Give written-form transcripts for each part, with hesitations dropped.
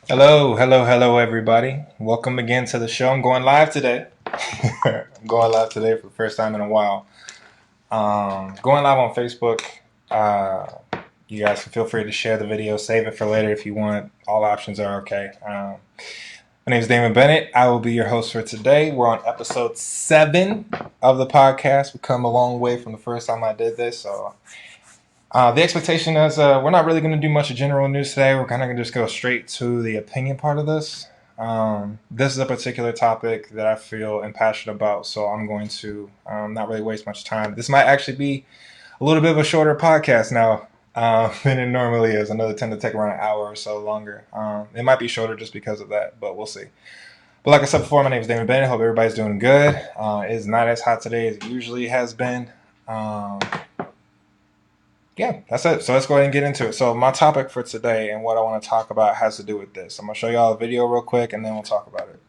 Hello, everybody. Welcome again to the show. I'm going live today. I'm going live today for the first time in a while. Going live on Facebook. Uh, you guys can feel free to share the video, save it for later if you want. All options are okay. My name is Damon Bennett. I will be your host for today. We're on episode 7 of the podcast. We've come a long way from the first time I did this, so the expectation is we're not really going to do much of general news today. We're kind of going to just go straight to the opinion part of this. This is a particular topic that I feel impassioned about, so I'm going to not really waste much time. This might actually be a little bit of a shorter podcast now than it normally is. I know they tend to take around an hour or so longer. It might be shorter just because of that, but we'll see. But like I said before, my name is Damon Bennett. Hope everybody's doing good. It's not as hot today as it usually has been. Yeah, that's it. So let's go ahead and get into it. So my topic for today and what I want to talk about has to do with this. I'm going to show y'all a video real quick and then we'll talk about it.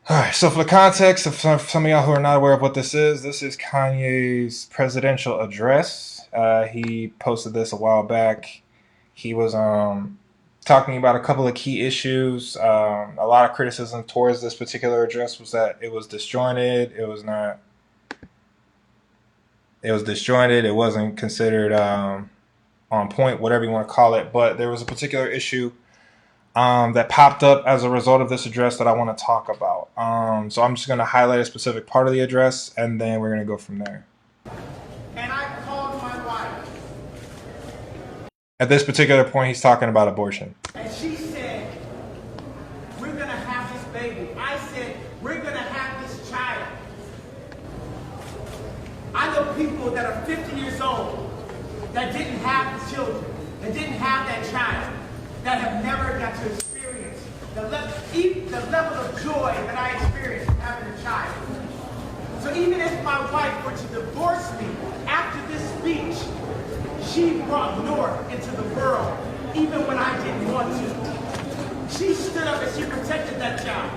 All right, so for the context of some of y'all who are not aware of what this is Kanye's presidential address. He posted this a while back. He was talking about a couple of key issues. A lot of criticism towards this particular address was that it was disjointed. It was disjointed. It wasn't considered on point, whatever you want to call it. But there was a particular issue that popped up as a result of this address that I want to talk about. So I'm just going to highlight a specific part of the address, and then we're going to go from there. And I called my wife. At this particular point, he's talking about abortion. And she said, we're going to have this baby. I said, we're going to have this child. I know people that are 50 years old that didn't have the children, that didn't have that child, that have never got to experience the level of joy that I experienced having a child. So even if my wife were to divorce me after this speech, she brought North into the world, even when I didn't want to. She stood up and she protected that child.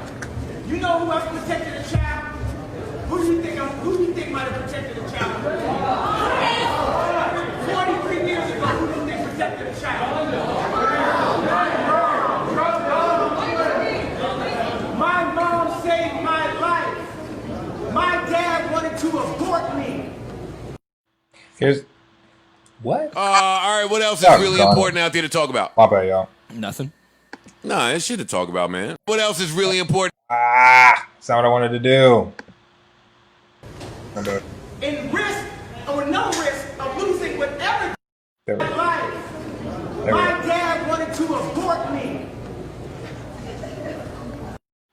You know who else protected a child? Who do you think might have protected a child? 43 years ago, who do you think protected a child? My mom saved my life. My dad wanted to abort me. Here's what? All right, what else is really important out there to talk about? My bad, y'all. Nothing. Nah, it's shit to talk about, man. What else is really important? That's not what I wanted to do. My bad. In risk or no risk of losing whatever There we my go. life, There we my go. dad wanted to abort me.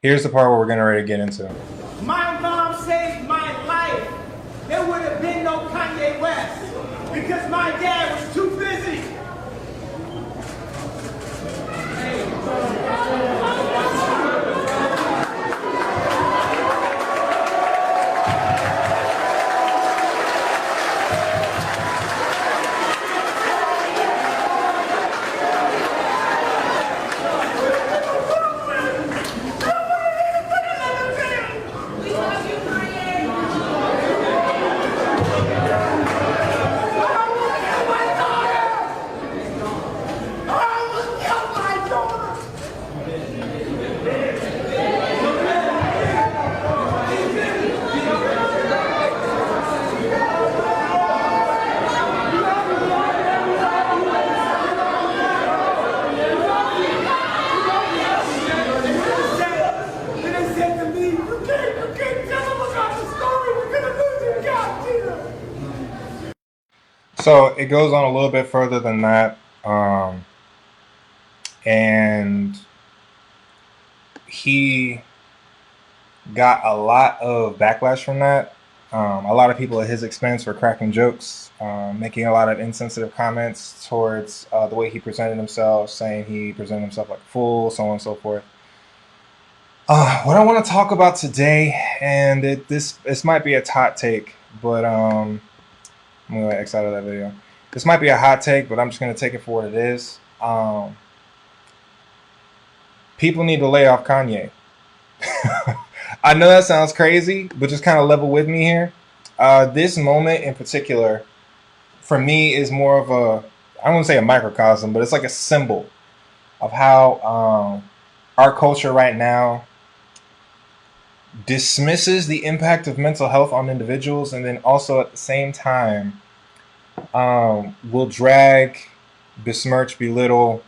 Here's the part where we're getting ready to get into. My mom saved my life. There would have been no Kanye West because my dad was too busy. So it goes on a little bit further than that. And he got a lot of backlash from that. A lot of people at his expense were cracking jokes, making a lot of insensitive comments towards the way he presented himself, saying he presented himself like a fool, so on and so forth. What I want to talk about today, and this might be a hot take, but I'm going to X out of that video. This might be a hot take, but I'm just going to take it for what it is. People need to lay off Kanye. I know that sounds crazy, but just kind of level with me here. This moment in particular, for me, is more of a, I don't want to say a microcosm, but it's like a symbol of how our culture right now dismisses the impact of mental health on individuals, and then also at the same time will drag, besmirch, belittle,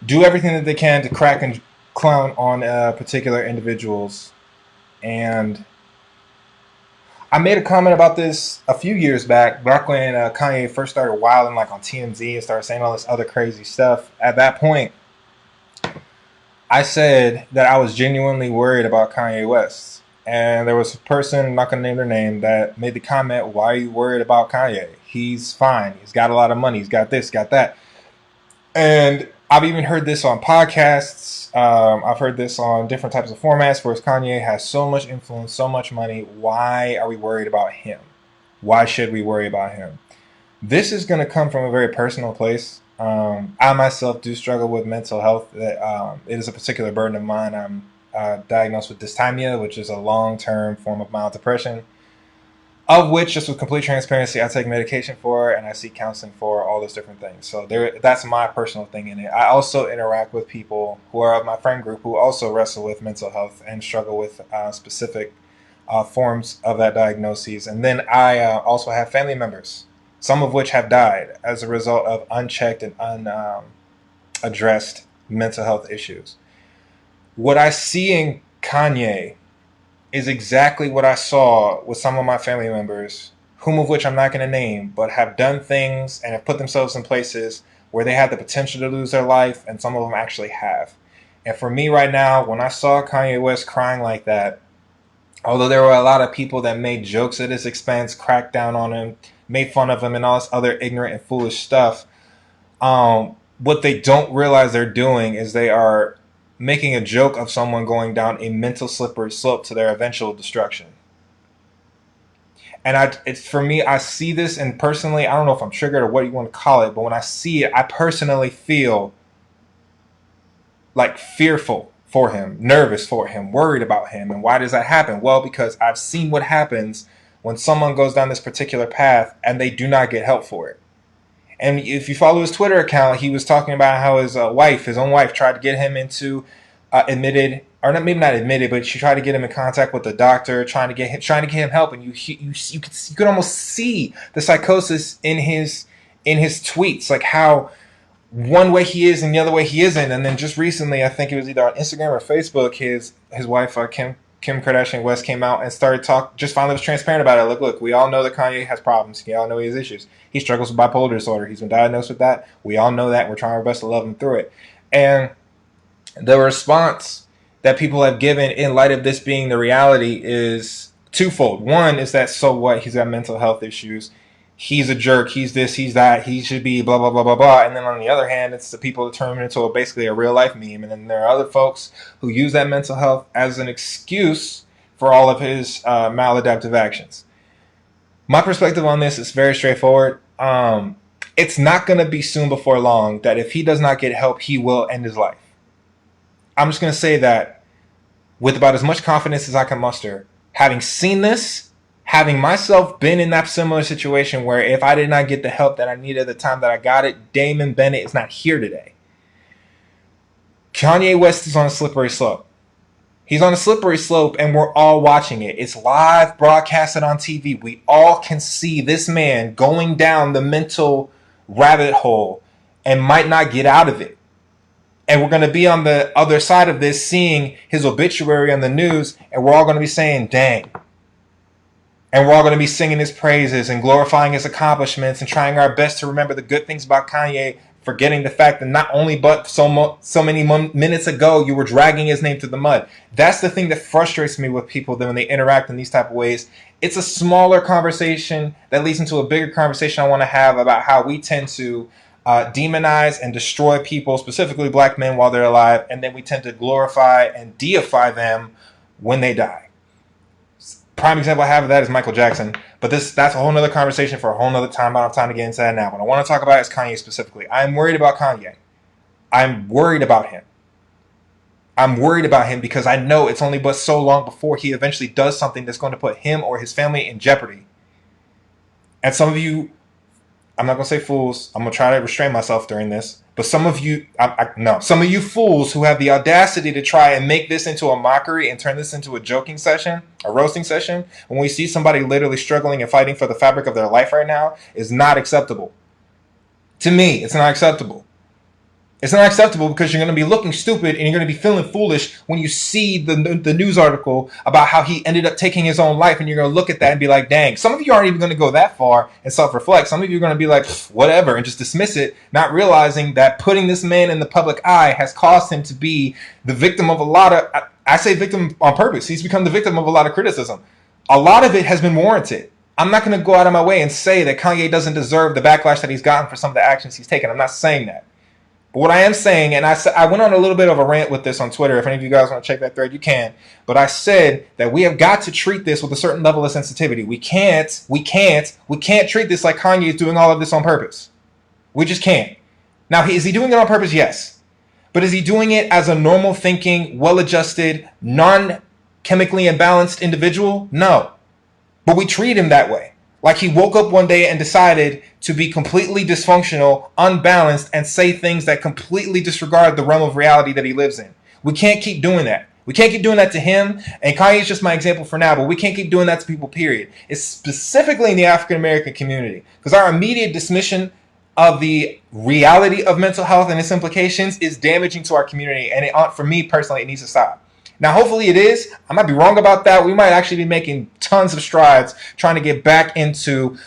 do everything that they can to crack and clown on particular individuals. And I made a comment about this a few years back when Kanye first started wilding like on TMZ and started saying all this other crazy stuff. At that point, I said that I was genuinely worried about Kanye West. And there was a person, I'm not going to name their name, that made the comment, why are you worried about Kanye? He's fine. He's got a lot of money. He's got this, got that. And I've even heard this on podcasts. I've heard this on different types of formats. Whereas Kanye has so much influence, so much money. Why are we worried about him? Why should we worry about him? This is going to come from a very personal place. I myself do struggle with mental health. It is a particular burden of mine. I'm diagnosed with dysthymia, which is a long-term form of mild depression, of which, just with complete transparency, I take medication for, and I seek counseling for all those different things. So that's my personal thing in it. I also interact with people who are of my friend group who also wrestle with mental health and struggle with specific forms of that diagnosis. And then I also have family members, some of which have died as a result of unchecked and unaddressed mental health issues. What I see in Kanye is exactly what I saw with some of my family members, whom of which I'm not going to name, but have done things and have put themselves in places where they had the potential to lose their life, and some of them actually have. And for me right now, when I saw Kanye West crying like that, although there were a lot of people that made jokes at his expense, cracked down on him, made fun of him, and all this other ignorant and foolish stuff, what they don't realize they're doing is they are making a joke of someone going down a mental slippery slope to their eventual destruction. And it's for me, I see this, and personally, I don't know if I'm triggered or what you want to call it, but when I see it, I personally feel like fearful for him, nervous for him, worried about him. And why does that happen? Well, because I've seen what happens when someone goes down this particular path and they do not get help for it. And if you follow his Twitter account, he was talking about how his own wife, tried to get him into maybe not admitted, but she tried to get him in contact with the doctor, trying to get him help. And you could almost see the psychosis in his tweets, like how one way he is and the other way he isn't. And then just recently, I think it was either on Instagram or Facebook, his wife Kim Kardashian West came out and started just finally was transparent about it. Look, we all know that Kanye has problems. We all know he has issues. He struggles with bipolar disorder. He's been diagnosed with that. We all know that. We're trying our best to love him through it. And the response that people have given in light of this being the reality is twofold. One is that, so what? He's got mental health issues. He's a jerk. He's this, he's that. He should be blah, blah, blah, blah, blah. And then on the other hand, it's the people that turn it into basically a real life meme. And then there are other folks who use that mental health as an excuse for all of his maladaptive actions. My perspective on this is very straightforward. It's not going to be soon before long that if he does not get help, he will end his life. I'm just going to say that with about as much confidence as I can muster, having seen this, having myself been in that similar situation where if I did not get the help that I needed at the time that I got it, Damon Bennett is not here today. Kanye West is on a slippery slope. He's on a slippery slope, and we're all watching it. It's live broadcasted on TV. We all can see this man going down the mental rabbit hole and might not get out of it. And we're going to be on the other side of this, seeing his obituary on the news, and we're all going to be saying, dang. And we're all going to be singing his praises and glorifying his accomplishments and trying our best to remember the good things about Kanye, forgetting the fact that not only but so many minutes ago you were dragging his name through the mud. That's the thing that frustrates me with people when they interact in these type of ways. It's a smaller conversation that leads into a bigger conversation I want to have about how we tend to demonize and destroy people, specifically black men, while they're alive, and then we tend to glorify and deify them when they die. Prime example I have of that is Michael Jackson, but that's a whole nother conversation for a whole nother time. I don't have time to get into that now. What I want to talk about is Kanye specifically. I'm worried about Kanye. I'm worried about him. I'm worried about him because I know it's only but so long before he eventually does something that's going to put him or his family in jeopardy. And some of you I'm not going to say fools. I'm going to try to restrain myself during this. But some of you, no, some of you fools who have the audacity to try and make this into a mockery and turn this into a joking session, a roasting session, when we see somebody literally struggling and fighting for the fabric of their life right now, is not acceptable. To me, it's not acceptable. It's not acceptable because you're going to be looking stupid and you're going to be feeling foolish when you see the news article about how he ended up taking his own life, and you're going to look at that and be like, dang. Some of you aren't even going to go that far and self-reflect. Some of you are going to be like, whatever, and just dismiss it, not realizing that putting this man in the public eye has caused him to be the victim of a lot of, I say victim on purpose. He's become the victim of a lot of criticism. A lot of it has been warranted. I'm not going to go out of my way and say that Kanye doesn't deserve the backlash that he's gotten for some of the actions he's taken. I'm not saying that. But what I am saying, and I went on a little bit of a rant with this on Twitter. If any of you guys want to check that thread, you can. But I said that we have got to treat this with a certain level of sensitivity. We can't treat this like Kanye is doing all of this on purpose. We just can't. Now, is he doing it on purpose? Yes. But is he doing it as a normal thinking, well-adjusted, non-chemically imbalanced individual? No. But we treat him that way. Like he woke up one day and decided to be completely dysfunctional, unbalanced, and say things that completely disregard the realm of reality that he lives in. We can't keep doing that. We can't keep doing that to him. And Kanye is just my example for now, but we can't keep doing that to people, period. It's specifically in the African-American community, because our immediate dismission of the reality of mental health and its implications is damaging to our community. And for me personally, it needs to stop. Now, hopefully it is. I might be wrong about that. We might actually be making tons of strides trying to get back into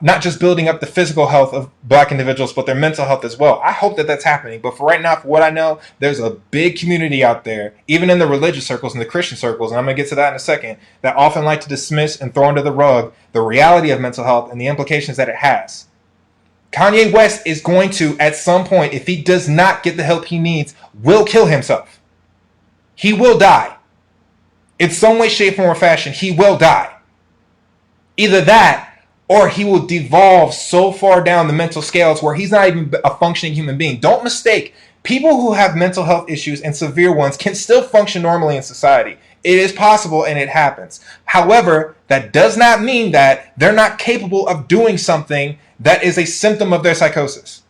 not just building up the physical health of black individuals, but their mental health as well. I hope that that's happening. But for right now, for what I know, there's a big community out there, even in the religious circles and the Christian circles, and I'm going to get to that in a second, that often like to dismiss and throw under the rug the reality of mental health and the implications that it has. Kanye West is going to, at some point, if he does not get the help he needs, will kill himself. He will die. In some way, shape, form, or fashion, he will die. Either that, or he will devolve so far down the mental scales where he's not even a functioning human being. Don't mistake. People who have mental health issues, and severe ones, can still function normally in society. It is possible and it happens. However, that does not mean that they're not capable of doing something that is a symptom of their psychosis.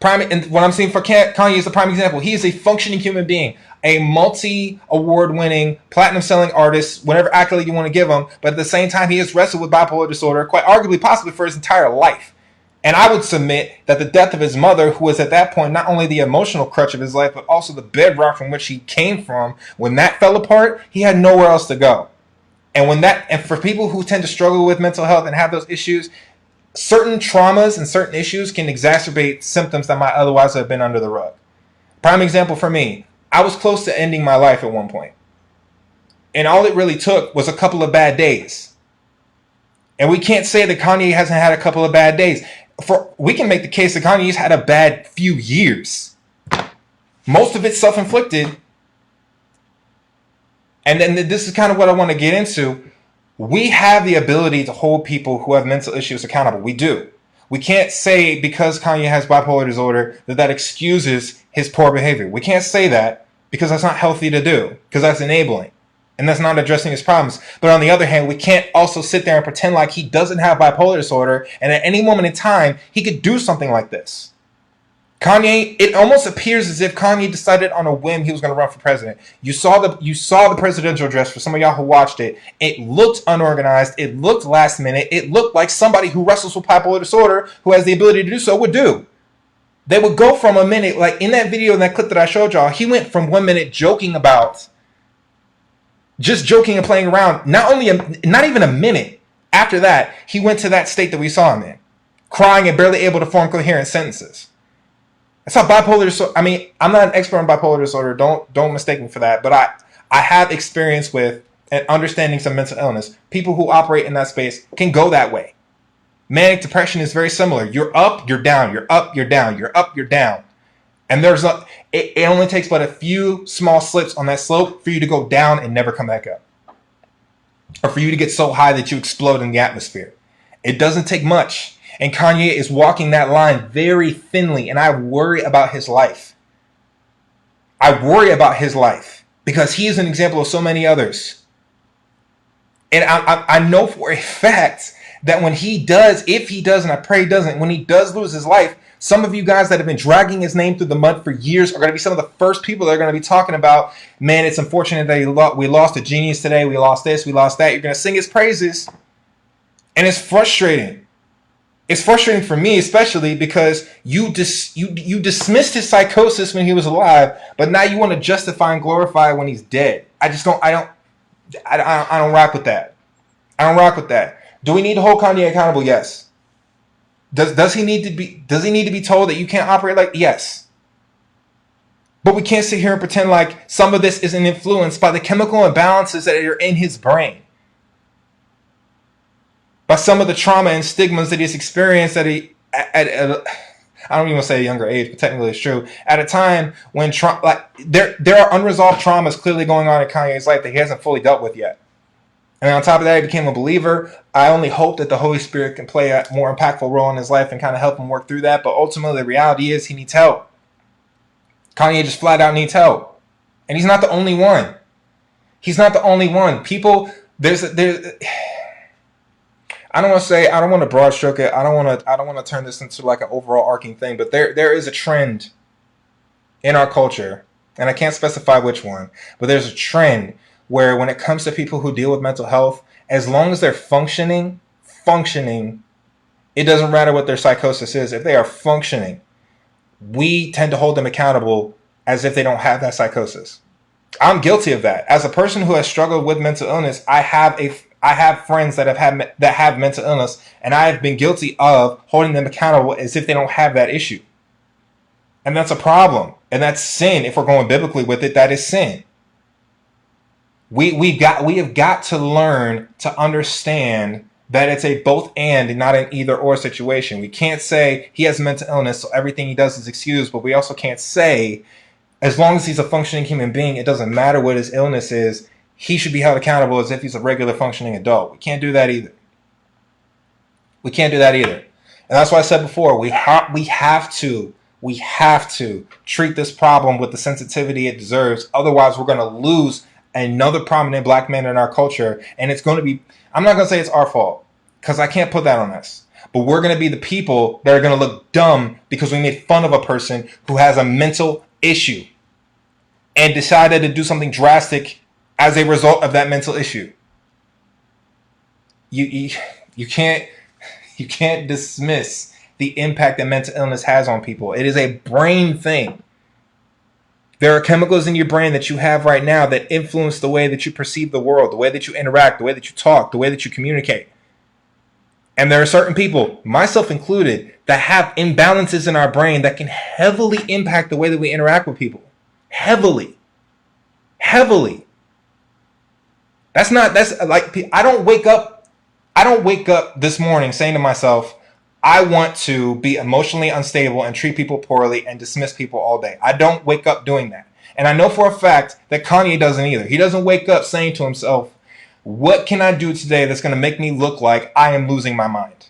And what I'm seeing for Kanye is a prime example. He is a functioning human being, a multi-award-winning, platinum-selling artist, whatever accolade you want to give him. But at the same time, he has wrestled with bipolar disorder, quite arguably, possibly for his entire life. And I would submit that the death of his mother, who was at that point not only the emotional crutch of his life, but also the bedrock from which he came from, when that fell apart, he had nowhere else to go. And for people who tend to struggle with mental health and have those issues, certain traumas and certain issues can exacerbate symptoms that might otherwise have been under the rug. Prime example for me, I was close to ending my life at one point. And all it really took was a couple of bad days. And we can't say that Kanye hasn't had a couple of bad days. We can make the case that Kanye's had a bad few years. Most of it's self-inflicted. And then this is kind of what I want to get into. We have the ability to hold people who have mental issues accountable. We do. We can't say because Kanye has bipolar disorder that excuses his poor behavior. We can't say that because that's not healthy to do, because that's enabling. And that's not addressing his problems. But on the other hand, we can't also sit there and pretend like he doesn't have bipolar disorder and at any moment in time, he could do something like this. Kanye, it almost appears as if Kanye decided on a whim he was going to run for president. You saw the presidential address. For some of y'all who watched it, it looked unorganized. It looked last minute. It looked like somebody who wrestles with bipolar disorder, who has the ability to do so, would do. They would go from a minute, like in that video, in that clip that I showed y'all, he went from 1 minute just joking and playing around. Not even a minute after that, he went to that state that we saw him in, crying and barely able to form coherent sentences. That's how bipolar disorder. I mean, I'm not an expert on bipolar disorder. Don't mistake me for that. But I have experience with and understanding some mental illness. People who operate in that space can go that way. Manic depression is very similar. You're up, you're down. You're up, you're down. You're up, you're down. And it only takes but a few small slips on that slope for you to go down and never come back up, or for you to get so high that you explode in the atmosphere. It doesn't take much. And Kanye is walking that line very thinly, and I worry about his life. I worry about his life because he is an example of so many others. And I know for a fact that when he does, if he does, and I pray he doesn't, when he does lose his life, some of you guys that have been dragging his name through the mud for years are going to be some of the first people that are going to be talking about, man, it's unfortunate that we lost a genius today. We lost this, we lost that. You're going to sing his praises. And it's frustrating. It's frustrating for me, especially because you dismissed his psychosis when he was alive, but now you want to justify and glorify when he's dead. I don't rock with that. I don't rock with that. Do we need to hold Kanye accountable? Yes. Does he need to be told that you can't operate like? Yes. But we can't sit here and pretend like some of this isn't influenced by the chemical imbalances that are in his brain, by some of the trauma and stigmas that he's experienced at I don't even want to say a younger age, but technically it's true. At a time when there are unresolved traumas clearly going on in Kanye's life that he hasn't fully dealt with yet. And on top of that, he became a believer. I only hope that the Holy Spirit can play a more impactful role in his life and kind of help him work through that. But ultimately, the reality is he needs help. Kanye just flat out needs help. And he's not the only one. He's not the only one. People, I don't want to broad stroke it. I don't want to turn this into like an overall arcing thing, but there is a trend in our culture, and I can't specify which one, but there's a trend where when it comes to people who deal with mental health, as long as they're functioning, it doesn't matter what their psychosis is. If they are functioning, we tend to hold them accountable as if they don't have that psychosis. I'm guilty of that. As a person who has struggled with mental illness, I have friends that have mental illness, and I have been guilty of holding them accountable as if they don't have that issue. And that's a problem. And that's sin. If we're going biblically with it, that is sin. We have got to learn to understand that it's a both and not an either or situation. We can't say he has mental illness, so everything he does is excused, but we also can't say as long as he's a functioning human being, it doesn't matter what his illness is, he should be held accountable as if he's a regular functioning adult. We can't do that either. And that's why I said before, we have to treat this problem with the sensitivity it deserves. Otherwise, we're going to lose another prominent black man in our culture. And it's going to be, I'm not going to say it's our fault, because I can't put that on us. But we're going to be the people that are going to look dumb because we made fun of a person who has a mental issue and decided to do something drastic as a result of that mental issue. You can't dismiss the impact that mental illness has on people. It is a brain thing. There are chemicals in your brain that you have right now that influence the way that you perceive the world, the way that you interact, the way that you talk, the way that you communicate. And there are certain people, myself included, that have imbalances in our brain that can heavily impact the way that we interact with people. Heavily. That's like, I don't wake up this morning saying to myself, I want to be emotionally unstable and treat people poorly and dismiss people all day. I don't wake up doing that. And I know for a fact that Kanye doesn't either. He doesn't wake up saying to himself, what can I do today that's going to make me look like I am losing my mind?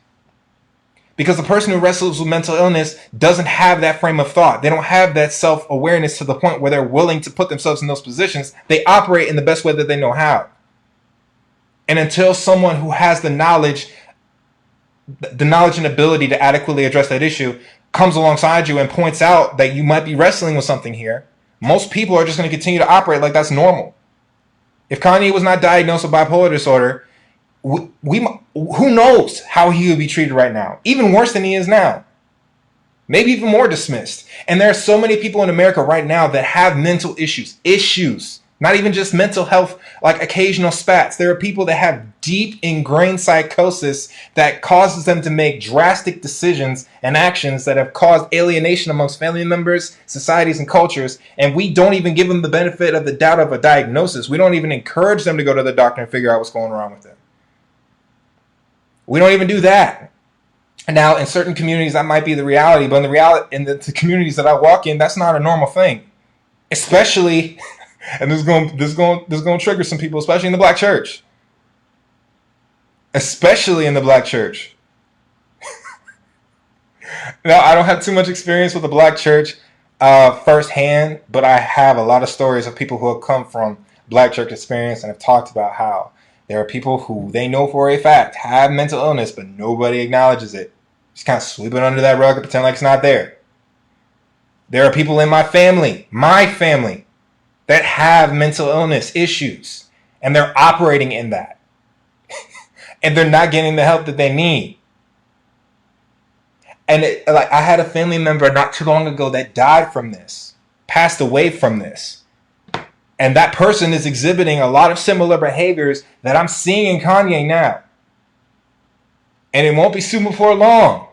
Because the person who wrestles with mental illness doesn't have that frame of thought. They don't have that self-awareness to the point where they're willing to put themselves in those positions. They operate in the best way that they know how. And until someone who has the knowledge and ability to adequately address that issue comes alongside you and points out that you might be wrestling with something here, most people are just going to continue to operate like that's normal. If Kanye was not diagnosed with bipolar disorder, who knows how he would be treated right now? Even worse than he is now. Maybe even more dismissed. And there are so many people in America right now that have mental issues. Not even just mental health, like occasional spats. There are people that have deep ingrained psychosis that causes them to make drastic decisions and actions that have caused alienation amongst family members, societies, and cultures. And we don't even give them the benefit of the doubt of a diagnosis. We don't even encourage them to go to the doctor and figure out what's going wrong with them. We don't even do that. Now, in certain communities, that might be the reality, but in the communities that I walk in, that's not a normal thing. Especially, and this is going to trigger some people, especially in the black church. Especially in the black church. Now, I don't have too much experience with the black church firsthand, but I have a lot of stories of people who have come from black church experience and have talked about how There are people who they know for a fact have mental illness, but nobody acknowledges it. Just kind of sweep it under that rug and pretend like it's not there. There are people in my family, that have mental illness issues, and they're operating in that. And they're not getting the help that they need. And I had a family member not too long ago that died from this, passed away from this. And that person is exhibiting a lot of similar behaviors that I'm seeing in Kanye now. And it won't be soon before long.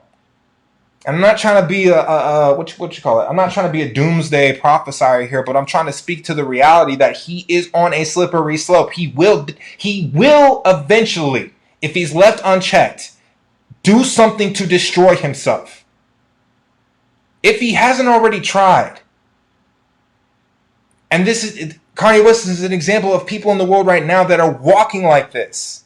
And I'm not trying to be what you call it? I'm not trying to be a doomsday prophesier here, but I'm trying to speak to the reality that he is on a slippery slope. He will eventually, if he's left unchecked, do something to destroy himself. If he hasn't already tried. And Kanye West is an example of people in the world right now that are walking like this.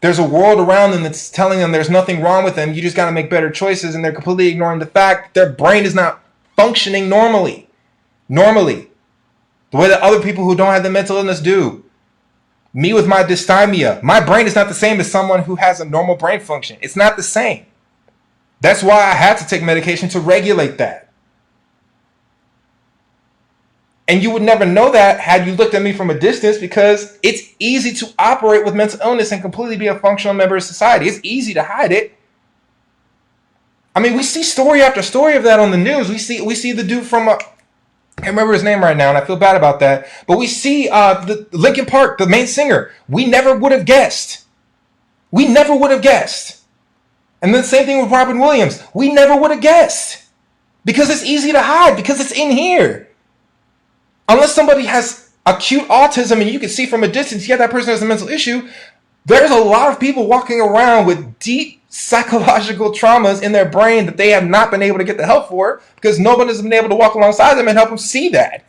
There's a world around them that's telling them there's nothing wrong with them. You just got to make better choices. And they're completely ignoring the fact that their brain is not functioning normally. The way that other people who don't have the mental illness do. Me with my dysthymia, my brain is not the same as someone who has a normal brain function. It's not the same. That's why I had to take medication to regulate that. And you would never know that had you looked at me from a distance, because it's easy to operate with mental illness and completely be a functional member of society. It's easy to hide it. I mean, we see story after story of that on the news. We see the dude from I can't remember his name right now, and I feel bad about that. But we see the Linkin Park, the main singer. We never would have guessed. And then the same thing with Robin Williams. We never would have guessed. Because it's easy to hide, because it's in here. Unless somebody has acute autism and you can see from a distance, yeah, that person has a mental issue. There's a lot of people walking around with deep psychological traumas in their brain that they have not been able to get the help for, because nobody has been able to walk alongside them and help them see that.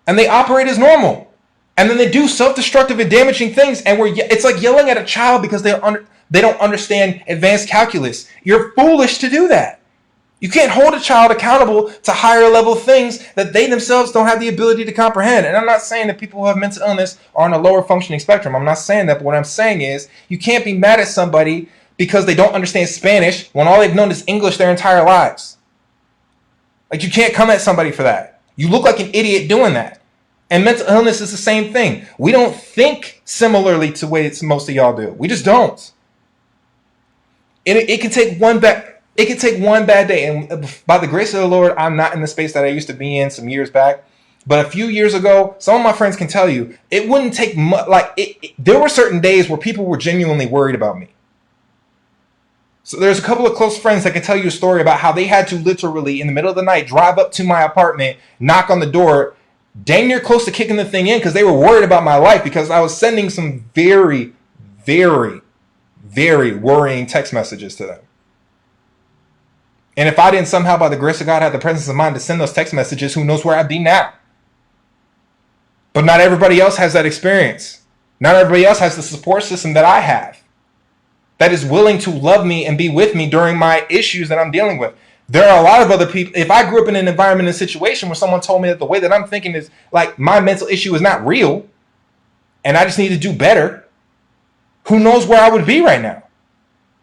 And they operate as normal. And then they do self-destructive and damaging things. And it's like yelling at a child because they don't understand advanced calculus. You're foolish to do that. You can't hold a child accountable to higher level things that they themselves don't have the ability to comprehend. And I'm not saying that people who have mental illness are on a lower functioning spectrum. I'm not saying that. But what I'm saying is you can't be mad at somebody because they don't understand Spanish when all they've known is English their entire lives. Like, you can't come at somebody for that. You look like an idiot doing that. And mental illness is the same thing. We don't think similarly to the way most of y'all do. We just don't. It can take one bad day. And by the grace of the Lord, I'm not in the space that I used to be in some years back. But a few years ago, some of my friends can tell you, it wouldn't take much. There were certain days where people were genuinely worried about me. So there's a couple of close friends that can tell you a story about how they had to literally, in the middle of the night, drive up to my apartment, knock on the door, dang near close to kicking the thing in, because they were worried about my life, because I was sending some very, very, very worrying text messages to them. And if I didn't somehow, by the grace of God, have the presence of mind to send those text messages, who knows where I'd be now. But not everybody else has that experience. Not everybody else has the support system that I have, that is willing to love me and be with me during my issues that I'm dealing with. There are a lot of other people. If I grew up in an environment, in a situation where someone told me that the way that I'm thinking is like my mental issue is not real and I just need to do better, who knows where I would be right now.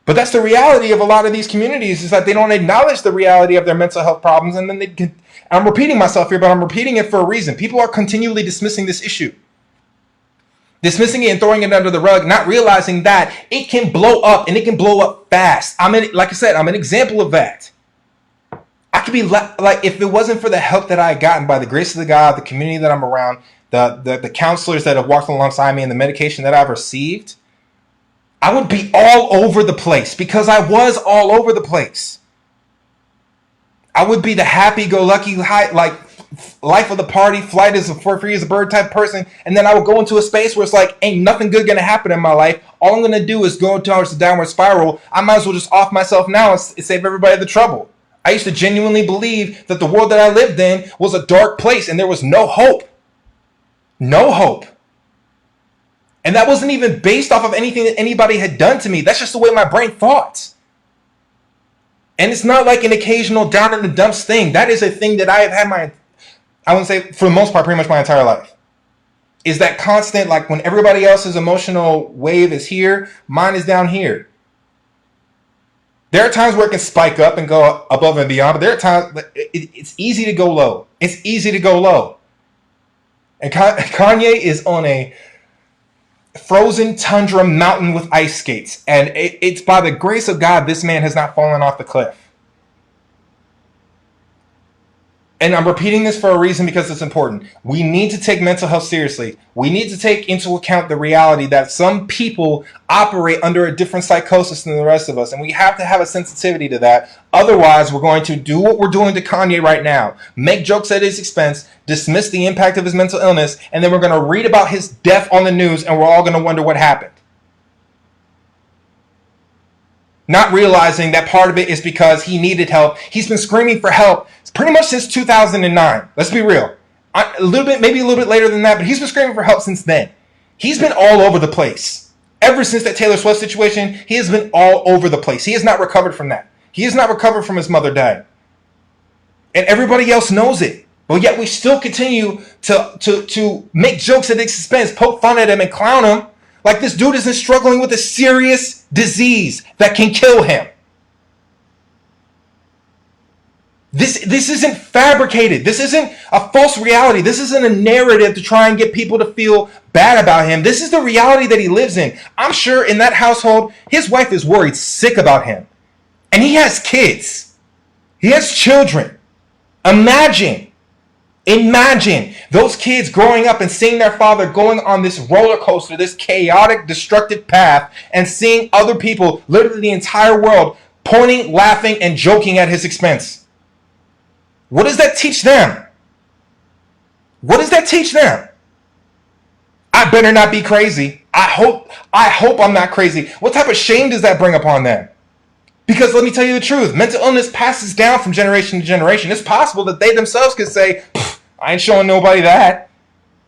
But that's the reality of a lot of these communities, is that they don't acknowledge the reality of their mental health problems. And then I'm repeating myself here, but I'm repeating it for a reason. People are continually dismissing this issue. Dismissing it and throwing it under the rug, not realizing that it can blow up, and it can blow up fast. Like I said, I'm an example of that. I could be like, if it wasn't for the help that I had gotten by the grace of the God, the community that I'm around, the counselors that have walked alongside me, and the medication that I've received, I would be all over the place, because I was all over the place. I would be the happy-go-lucky, like life of the party, flight is free as a bird type person, and then I would go into a space where it's like, ain't nothing good gonna happen in my life. All I'm gonna do is go towards the downward spiral. I might as well just off myself now and save everybody the trouble. I used to genuinely believe that the world that I lived in was a dark place and there was no hope. No hope. And that wasn't even based off of anything that anybody had done to me. That's just the way my brain thought. And it's not like an occasional down in the dumps thing. That is a thing that I have had I wouldn't say for the most part, pretty much my entire life. is that constant, like when everybody else's emotional wave is here, mine is down here. There are times where it can spike up and go above and beyond, but there are times it's easy to go low. It's easy to go low. And Kanye is on a frozen tundra mountain with ice skates. And it's by the grace of God, this man has not fallen off the cliff. And I'm repeating this for a reason because it's important. We need to take mental health seriously. We need to take into account the reality that some people operate under a different psychosis than the rest of us. And we have to have a sensitivity to that. Otherwise, we're going to do what we're doing to Kanye right now. Make jokes at his expense, dismiss the impact of his mental illness, and then we're going to read about his death on the news and we're all going to wonder what happened. Not realizing that part of it is because he needed help. He's been screaming for help pretty much since 2009. Let's be real. A little bit, maybe a little bit later than that, but he's been screaming for help since then. He's been all over the place. Ever since that Taylor Swift situation, he has been all over the place. He has not recovered from that. He has not recovered from his mother dying. And everybody else knows it. But yet we still continue to make jokes at his expense, poke fun at him and clown him like this dude isn't struggling with a serious disease that can kill him. This isn't fabricated. This isn't a false reality. This isn't a narrative to try and get people to feel bad about him. This is the reality that he lives in. I'm sure in that household, his wife is worried sick about him. And he has kids. He has children. Imagine those kids growing up and seeing their father going on this roller coaster, this chaotic, destructive path, and seeing other people, literally the entire world, pointing, laughing, and joking at his expense. What does that teach them? What does that teach them? I better not be crazy. I hope I'm not crazy. What type of shame does that bring upon them? Because let me tell you the truth, mental illness passes down from generation to generation. It's possible that they themselves could say, I ain't showing nobody that.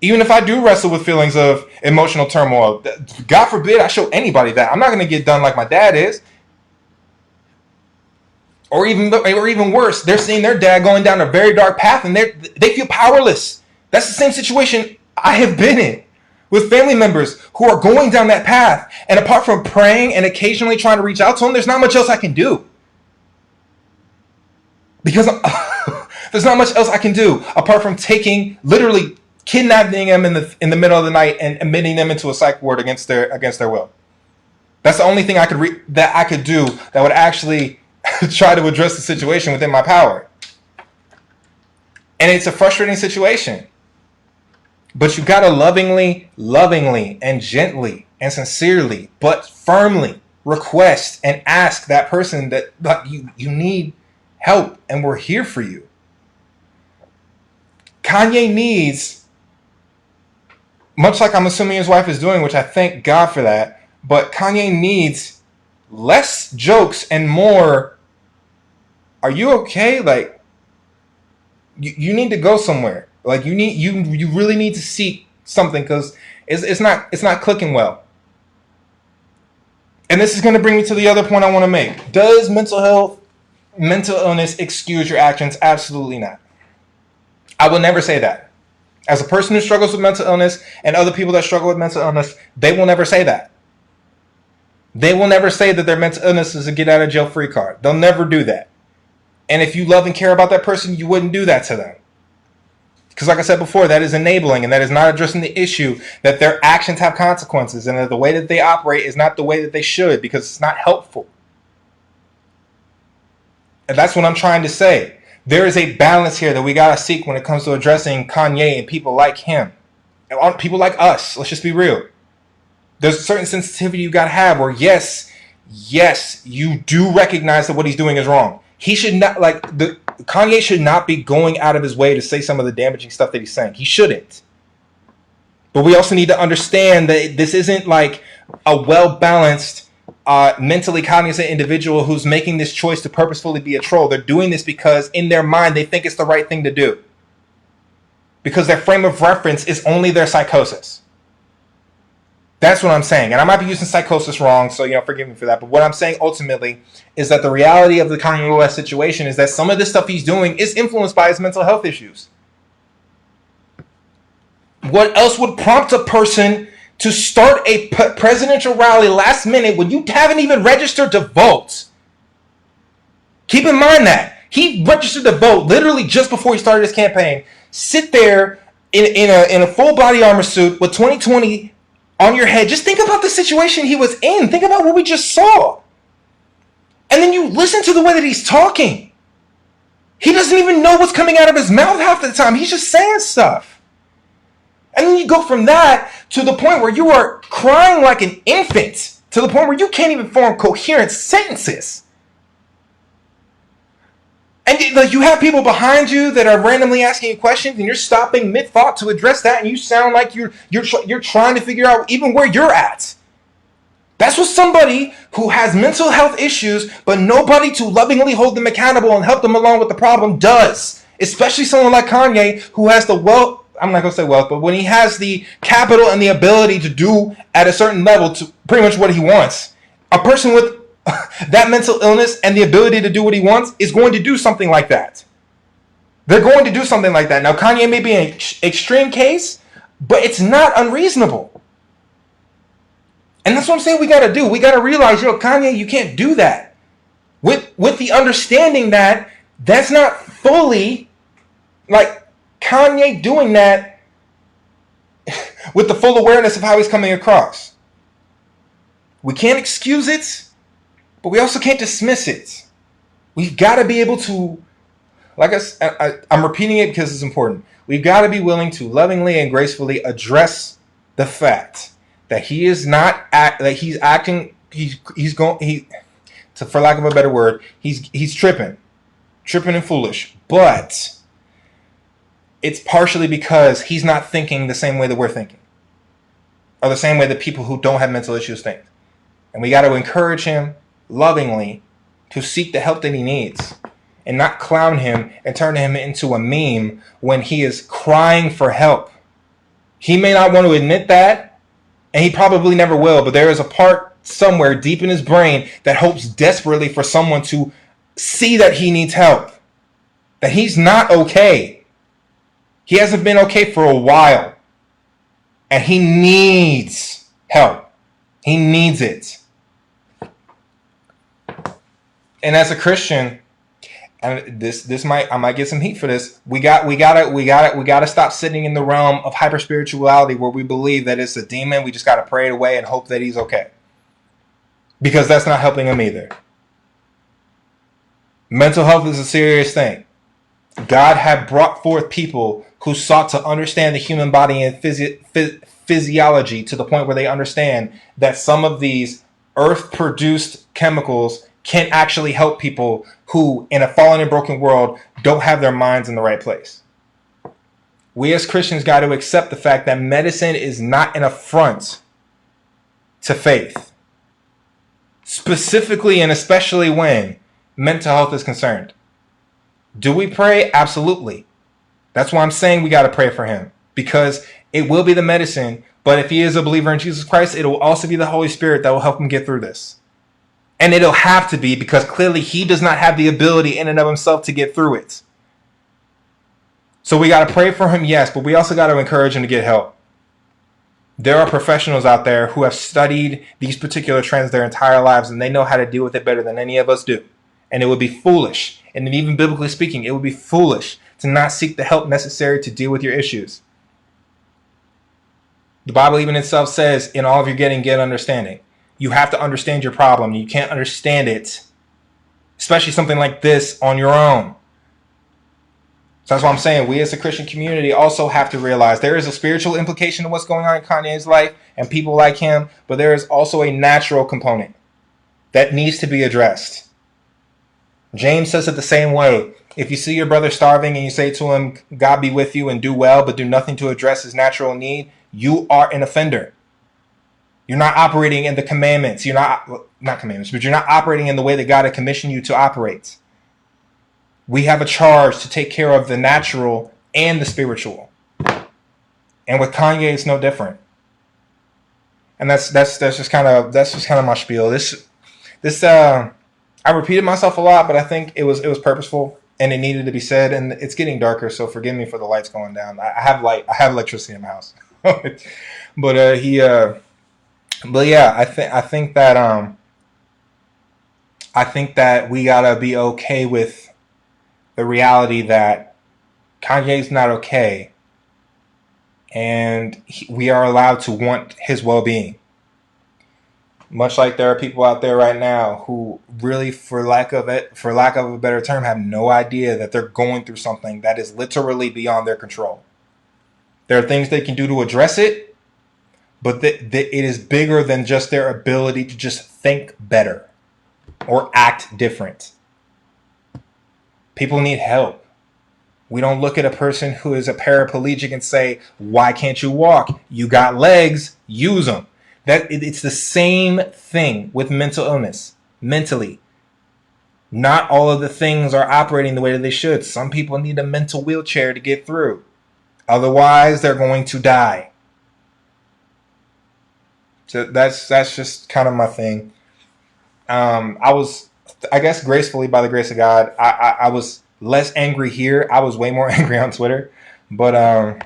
Even if I do wrestle with feelings of emotional turmoil, God forbid I show anybody that. I'm not going to get done like my dad is. Or even worse, they're seeing their dad going down a very dark path and they feel powerless. That's the same situation I have been in with family members who are going down that path. And apart from praying and occasionally trying to reach out to them, there's not much else I can do. Because there's not much else I can do apart from literally kidnapping them in the middle of the night and admitting them into a psych ward against their will. That's the only thing I could do that would actually try to address the situation within my power. And it's a frustrating situation. But you gotta lovingly and gently and sincerely, but firmly request and ask that person that you need help and we're here for you. Kanye needs, much like I'm assuming his wife is doing, which I thank God for that, but Kanye needs less jokes and more, are you okay? Like, you need to go somewhere. Like, you really need to seek something because it's not clicking well. And this is going to bring me to the other point I want to make. Does mental illness excuse your actions? Absolutely not. I will never say that. As a person who struggles with mental illness and other people that struggle with mental illness, they will never say that. They will never say that their mental illness is a get out of jail free card. They'll never do that. And if you love and care about that person, you wouldn't do that to them. Because like I said before, that is enabling and that is not addressing the issue that their actions have consequences and that the way that they operate is not the way that they should because it's not helpful. And that's what I'm trying to say. There is a balance here that we got to seek when it comes to addressing Kanye and people like him. And people like us. Let's just be real. There's a certain sensitivity you got to have where yes, you do recognize that what he's doing is wrong. He should not, Kanye should not be going out of his way to say some of the damaging stuff that he's saying. He shouldn't. But we also need to understand that this isn't like a well-balanced, mentally cognizant individual who's making this choice to purposefully be a troll. They're doing this because in their mind they think it's the right thing to do. Because their frame of reference is only their psychosis. That's what I'm saying. And I might be using psychosis wrong, so forgive me for that. But what I'm saying ultimately is that the reality of the Kanye West situation is that some of this stuff he's doing is influenced by his mental health issues. What else would prompt a person to start a presidential rally last minute when you haven't even registered to vote? Keep in mind that he registered to vote literally just before he started his campaign. Sit there in a full body armor suit with 2020 on your head. Just think about the situation he was in. Think about what we just saw. And then you listen to the way that he's talking. He doesn't even know what's coming out of his mouth half the time. He's just saying stuff. And then you go from that to the point where you are crying like an infant, to the point where you can't even form coherent sentences. And like, you have people behind you that are randomly asking you questions, and you're stopping mid-thought to address that, and you sound like you're trying to figure out even where you're at. That's what somebody who has mental health issues, but nobody to lovingly hold them accountable and help them along with the problem does. Especially someone like Kanye, who has the wealth, I'm not going to say wealth, but when he has the capital and the ability to do at a certain level to pretty much what he wants. A person with that mental illness and the ability to do what he wants is going to do something like that. They're going to do something like that. Now, Kanye may be an extreme case, but it's not unreasonable. And that's what I'm saying we got to do. We got to realize, Kanye, you can't do that. With the understanding that that's not fully, like, Kanye doing that with the full awareness of how he's coming across. We can't excuse it, but we also can't dismiss it. We've got to be able to, like I'm repeating it because it's important. We've got to be willing to lovingly and gracefully address the fact that he is not that he's acting. For lack of a better word, he's tripping and foolish. But it's partially because he's not thinking the same way that we're thinking, or the same way that people who don't have mental issues think. And we got to encourage him lovingly to seek the help that he needs, and not clown him and turn him into a meme when he is crying for help. He may not want to admit that, and he probably never will, but there is a part somewhere deep in his brain that hopes desperately for someone to see that he needs help, that he's not okay. He hasn't been okay for a while, and he needs help. He needs it. And as a Christian, and I might get some heat for this. We gotta stop sitting in the realm of hyper spirituality where we believe that it's a demon. We just gotta pray it away and hope that he's okay, because that's not helping him either. Mental health is a serious thing. God had brought forth people who sought to understand the human body and physiology to the point where they understand that some of these earth-produced chemicals can actually help people who, in a fallen and broken world, don't have their minds in the right place. We as Christians got to accept the fact that medicine is not an affront to faith, specifically and especially when mental health is concerned. Do we pray? Absolutely. That's why I'm saying we got to pray for him, because it will be the medicine, but if he is a believer in Jesus Christ, it will also be the Holy Spirit that will help him get through this. And it'll have to be, because clearly he does not have the ability in and of himself to get through it. So we got to pray for him, yes, but we also got to encourage him to get help. There are professionals out there who have studied these particular trends their entire lives, and they know how to deal with it better than any of us do. And it would be foolish, and even biblically speaking, it would be foolish to not seek the help necessary to deal with your issues. The Bible even itself says, in all of your getting, get understanding. You have to understand your problem. You can't understand it, especially something like this, on your own. So that's what I'm saying. We as a Christian community also have to realize there is a spiritual implication to what's going on in Kanye's life and people like him, but there is also a natural component that needs to be addressed. James says it the same way. If you see your brother starving and you say to him, God be with you, and do well, but do nothing to address his natural need, you are an offender. You're not operating in the commandments. You're not commandments, but you're not operating in the way that God had commissioned you to operate. We have a charge to take care of the natural and the spiritual. And with Kanye, it's no different. And that's just kind of my spiel. I repeated myself a lot, but I think it was purposeful. and it needed to be said. And it's getting darker, so forgive me for the lights going down. I have light. I have electricity in my house. But but yeah, I think that we gotta be okay with the reality that Kanye's not okay, and we are allowed to want his well-being. Much like there are people out there right now who really, for lack of a better term, have no idea that they're going through something that is literally beyond their control. There are things they can do to address it, but it is bigger than just their ability to just think better or act different. People need help. We don't look at a person who is a paraplegic and say, why can't you walk? You got legs, use them. It's the same thing with mental illness. Mentally, not all of the things are operating the way that they should. Some people need a mental wheelchair to get through. Otherwise, they're going to die. So that's just kind of my thing. I was, I guess, gracefully, by the grace of God, I was less angry here. I was way more angry on Twitter. But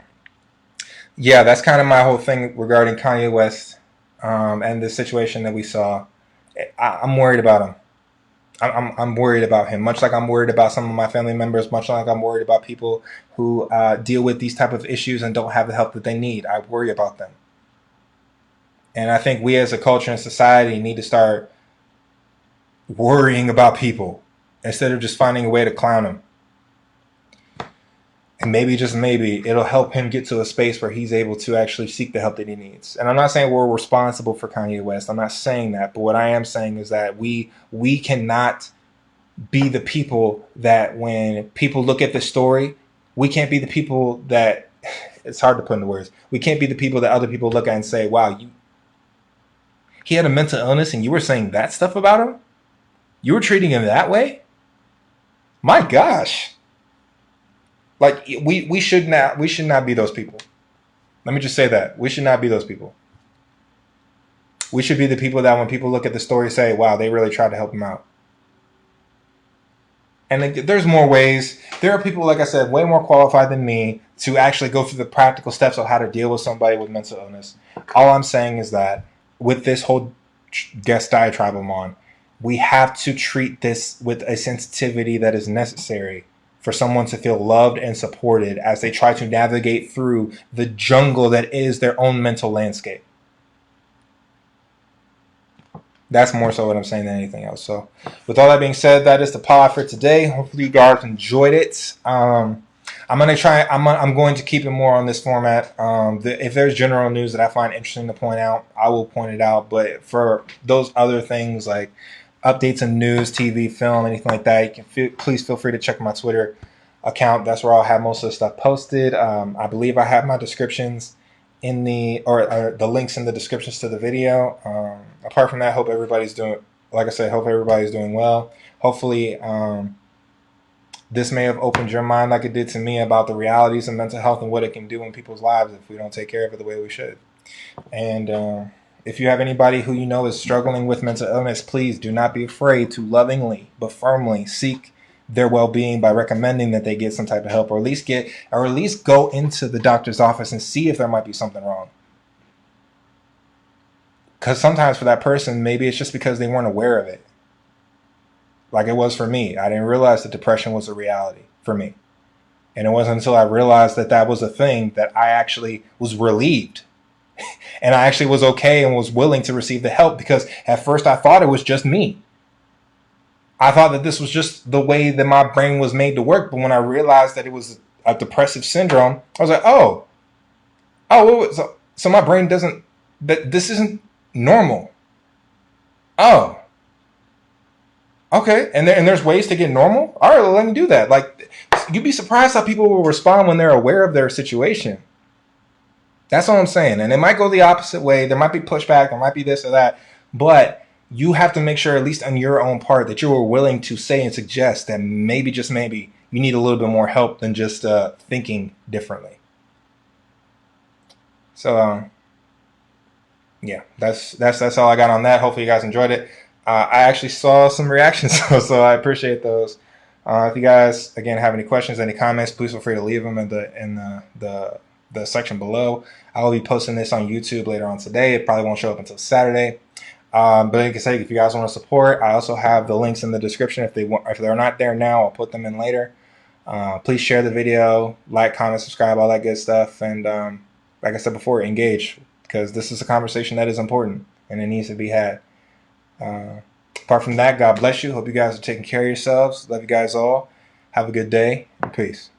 yeah, that's kind of my whole thing regarding Kanye West and the situation that we saw. I'm worried about him. I'm worried about him, much like I'm worried about some of my family members, much like I'm worried about people who deal with these type of issues and don't have the help that they need. I worry about them. And I think we as a culture and society need to start worrying about people instead of just finding a way to clown them. And maybe, just maybe, it'll help him get to a space where he's able to actually seek the help that he needs. And I'm not saying we're responsible for Kanye West. I'm not saying that. But what I am saying is that we cannot be the people that when people look at the story, we can't be the people that, it's hard to put into words. We can't be the people that other people look at and say, wow, he had a mental illness and you were saying that stuff about him? You were treating him that way? My gosh. Like, we should not be those people. Let me just say that. We should not be those people. We should be the people that when people look at the story say, wow, they really tried to help him out. And there's more ways. There are people, like I said, way more qualified than me to actually go through the practical steps of how to deal with somebody with mental illness. All I'm saying is that with this whole guest diatribe I'm on, we have to treat this with a sensitivity that is necessary for someone to feel loved and supported as they try to navigate through the jungle that is their own mental landscape. That's more so what I'm saying than anything else. So with all that being said, that is the pod for today. Hopefully you guys enjoyed it. I'm going to keep it more on this format. If there's general news that I find interesting to point out, I will point it out. But for those other things like updates in news, TV, film, anything like that, please feel free to check my Twitter account. That's where I'll have most of the stuff posted. I believe I have my descriptions in the links in the descriptions to the video. Apart from that, hope everybody's doing well. Hopefully, this may have opened your mind like it did to me about the realities of mental health and what it can do in people's lives if we don't take care of it the way we should. And if you have anybody who you know is struggling with mental illness, please do not be afraid to lovingly but firmly seek their well-being by recommending that they get some type of help, or at least go into the doctor's office and see if there might be something wrong. Because sometimes for that person, maybe it's just because they weren't aware of it. Like it was for me. I didn't realize that depression was a reality for me. And it wasn't until I realized that that was a thing that I actually was relieved. And I actually was okay and was willing to receive the help, because at first I thought it was just me. I thought that this was just the way that my brain was made to work. But when I realized that it was a depressive syndrome, I was like, so my brain doesn't, this isn't normal. Oh, okay. And there's ways to get normal. All right, well, let me do that. Like, you'd be surprised how people will respond when they're aware of their situation. That's what I'm saying. And it might go the opposite way. There might be pushback. There might be this or that. But you have to make sure, at least on your own part, that you are willing to say and suggest that maybe, just maybe, you need a little bit more help than just thinking differently. So, yeah, that's all I got on that. Hopefully you guys enjoyed it. I actually saw some reactions, so I appreciate those. If you guys again have any questions, any comments, please feel free to leave them in the section below. I will be posting this on YouTube later on today. It probably won't show up until Saturday. But like I say, if you guys want to support, I also have the links in the description. If they're not there now, I'll put them in later. Please share the video, like, comment, subscribe, all that good stuff. And like I said before, engage, because this is a conversation that is important and it needs to be had. Apart from that, God bless you. Hope you guys are taking care of yourselves. Love you guys all. Have a good day. And peace.